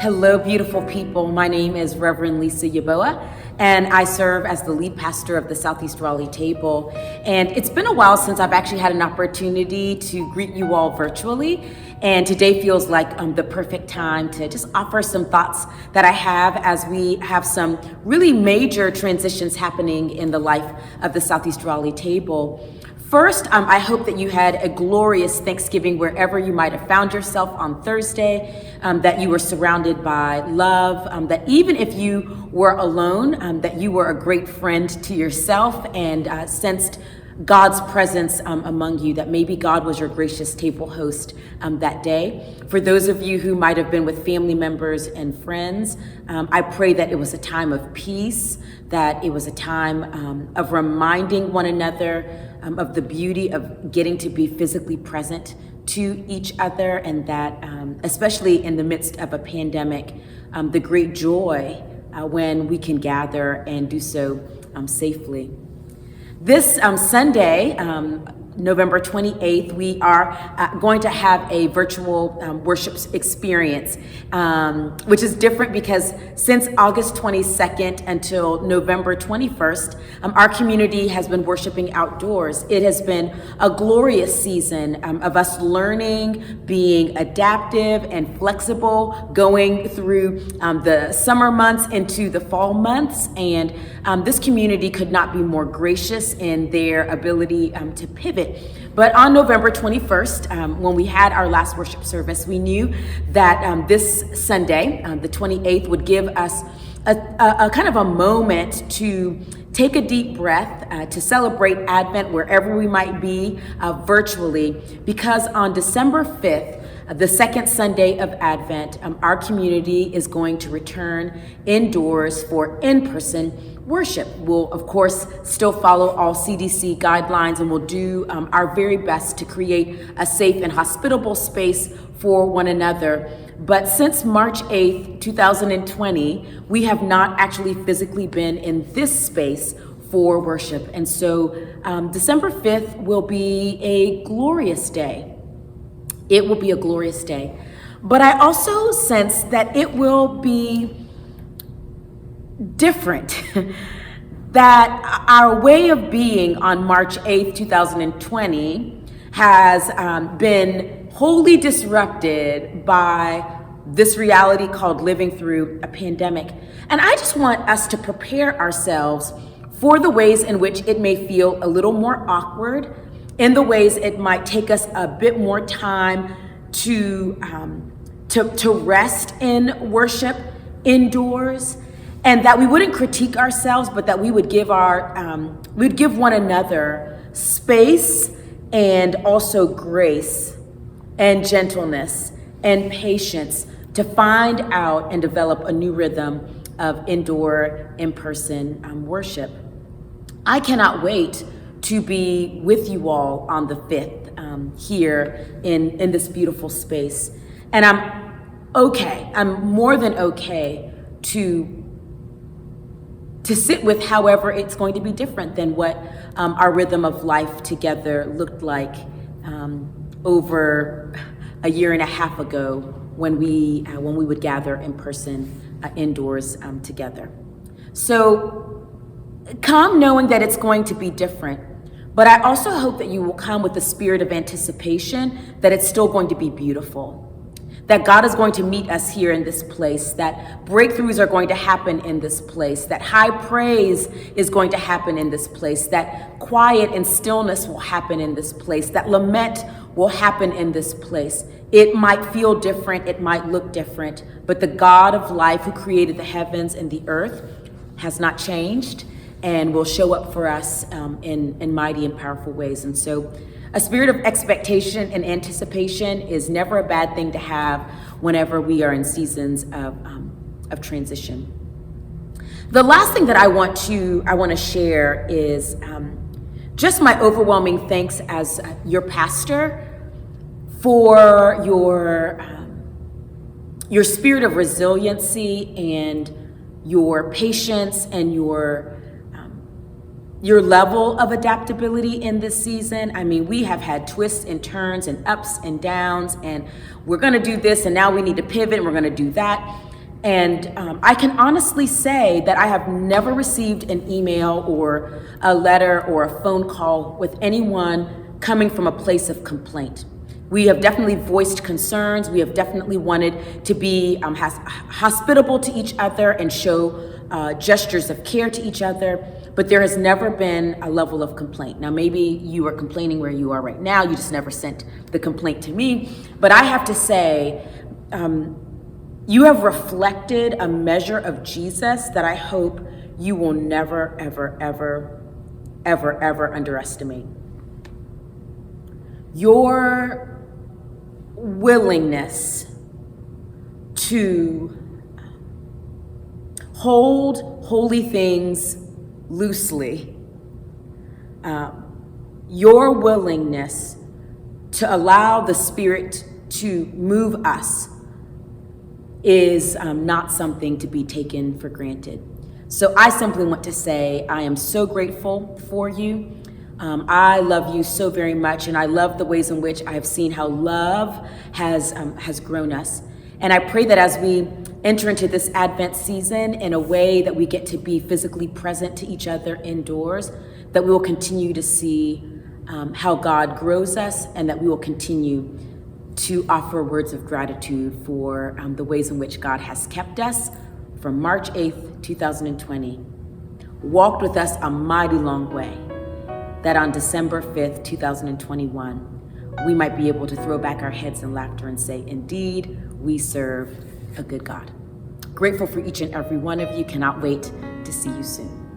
Hello, beautiful people. My name is Reverend Lisa Yaboa, and I serve as the lead pastor of the Southeast Raleigh Table. And it's been a while since I've actually had an opportunity to greet you all virtually. And today feels like the perfect time to just offer some thoughts that I have as we have some really major transitions happening in the life of the Southeast Raleigh Table. First, I hope that you had a glorious Thanksgiving wherever you might have found yourself on Thursday, that you were surrounded by love, that even if you were alone, that you were a great friend to yourself and sensed God's presence among you, that maybe God was your gracious table host that day. For those of you who might have been with family members and friends, I pray that it was a time of peace, that it was a time of reminding one another of the beauty of getting to be physically present to each other, and that especially in the midst of a pandemic, the great joy when we can gather and do so safely. This Sunday, November 28th, we are going to have a virtual worship experience, which is different because since August 22nd until November 21st, our community has been worshiping outdoors. It has been a glorious season of us learning, being adaptive and flexible, going through the summer months into the fall months. And this community could not be more gracious in their ability to pivot. But on November 21st, when we had our last worship service, we knew that this Sunday, the 28th, would give us a kind of a moment to take a deep breath, to celebrate Advent wherever we might be virtually, because on December 5th, the second Sunday of Advent, our community is going to return indoors for in-person worship. We'll, of course, still follow all CDC guidelines, and we'll do our very best to create a safe and hospitable space for one another. But since March 8th, 2020, we have not actually physically been in this space for worship. And so December 5th will be a glorious day. It will be a glorious day. But I also sense that it will be different, that our way of being on March 8th, 2020 has been wholly disrupted by this reality called living through a pandemic. And I just want us to prepare ourselves for the ways in which it may feel a little more awkward, in the ways it might take us a bit more time to rest in worship indoors, and that we wouldn't critique ourselves, but that we would give we'd give one another space and also grace and gentleness and patience to find out and develop a new rhythm of indoor, in-person worship. I cannot wait to be with you all on the 5th here in this beautiful space. And I'm more than okay to sit with however it's going to be different than what our rhythm of life together looked like over a year and a half ago when we would gather in person indoors together. So come knowing that it's going to be different, but I also hope that you will come with the spirit of anticipation that it's still going to be beautiful, that God is going to meet us here in this place, that breakthroughs are going to happen in this place, that high praise is going to happen in this place, that quiet and stillness will happen in this place, that lament will happen in this place. It might feel different, it might look different, but the God of life who created the heavens and the earth has not changed and will show up for us in mighty and powerful ways. And so a spirit of expectation and anticipation is never a bad thing to have whenever we are in seasons of transition. The last thing that I want to share is just my overwhelming thanks as your pastor for your spirit of resiliency and your patience and your level of adaptability in this season. I mean, we have had twists and turns and ups and downs, and we're going to do this, and now we need to pivot, and we're going to do that. And I can honestly say that I have never received an email or a letter or a phone call with anyone coming from a place of complaint. We have definitely voiced concerns. We have definitely wanted to be hospitable to each other and show gestures of care to each other. But there has never been a level of complaint. Now, maybe you are complaining where you are right now. You just never sent the complaint to me. But I have to say, you have reflected a measure of Jesus that I hope you will never, ever, ever, ever, ever underestimate. Your willingness to hold holy things loosely, your willingness to allow the Spirit to move us is not something to be taken for granted. So I simply want to say I am so grateful for you. I love you so very much, and I love the ways in which I have seen how love has grown us. And I pray that as we enter into this Advent season in a way that we get to be physically present to each other indoors, that we will continue to see how God grows us, and that we will continue to offer words of gratitude for the ways in which God has kept us from March 8th, 2020, walked with us a mighty long way, that on December 5th, 2021, we might be able to throw back our heads in laughter and say, indeed, we serve a good God. Grateful for each and every one of you. Cannot wait to see you soon.